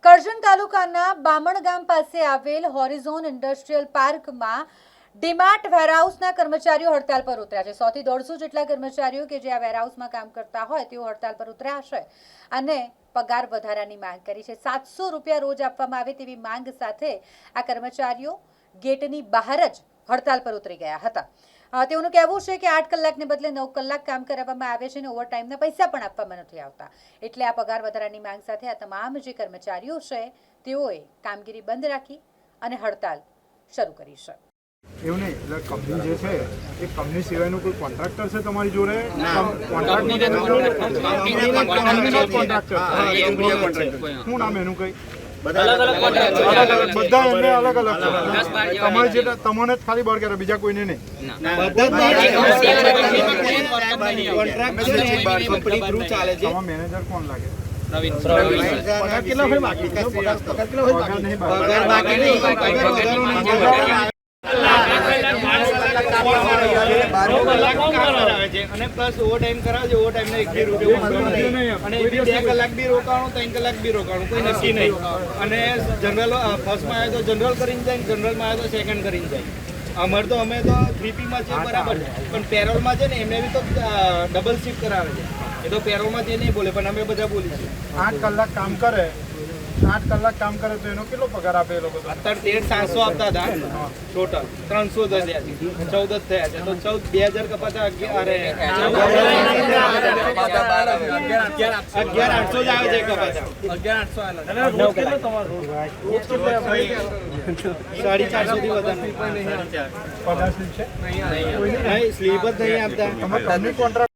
કરજણ તાલુકાના બામણ ગામ પાસે આવેલ હોરિઝોન ઇન્ડસ્ટ્રીયલ પાર્કમાં ડીમાર્ટ વેરહાઉસના કર્મચારીઓ હડતાલ પર ઉતર્યા છે। 100 થી 150 જેટલા કર્મચારીઓ કે જે આ વેરહાઉસમાં કામ કરતા હોય તેઓ હડતાલ પર ઉતર્યા છે અને પગાર વધારાની માંગ કરી છે। 700 રૂપિયા રોજ આપવામાં આવે તેવી માંગ સાથે આ કર્મચારીઓ ગેટની બહાર જ હડતાલ પર ઉતરી ગયા હતા। તેઓનું કહેવું છે કે 8 કલાકને બદલે 9 કલાક કામ કરવામાં આવે છે અને ઓવરટાઈમના પૈસા પણ આપવામાં નથી આવતા। એટલે આ પગાર વધારાની માંગ સાથે આ તમામ જે કર્મચારીઓ છે તેઓએ કામગીરી બંધ રાખી અને હડતાલ શરૂ કરી છે। એવું નહીં, એટલે કંપની જે છે એ કંપની સિવાયનું કોઈ કોન્ટ્રાક્ટર છે તમારી જોડે? શું નામ એનું કઈ? બધા એમને અલગ અલગ છે। તમારે જે તમને જ ખાલી બળ કરે, બીજા કોઈને નહીં। મેનેજર કોણ લાગે? અને પ્લસ ઓવર ટાઈમ કરાવજો, ઓવર ટાઈમ ને 1 રૂપિયા અને 2 કલાક બી રોકાણું, 3 કલાક બી રોકાણું, કોઈ નક્કી નહીં। અને જનરલ ફર્સ્ટમાં આવે તો જનરલ કરીને જાય, જનરલમાં આવે તો સેકન્ડ કરીને જાય। અમારે તો અમે તો 3P માં છે બરાબર, પણ પેરોલમાં છે ને એમને બી તો ડબલ શિફ્ટ કરાવે છે। એ તો પેરોલમાં તે નહીં બોલે, પણ અમે બધા બોલીએ છીએ। 8 કલાક કામ કરે, 8 કલાક કામ કરે તો એનો કેટલો પગાર આપે એ લોકો? અત્યારે 13,700 આપતા હતા ટોટલ, 300 થયા છે, 14 થયા છે, તો 2000 કપાતા 11,800 જ આવે છે કપાતા। 450 થી વધારે પગાર સ્લીપ છે? નહીં, સ્લીપ જ નહીં આપતા। તમે કંપની કોન્ટ્રાક્ટ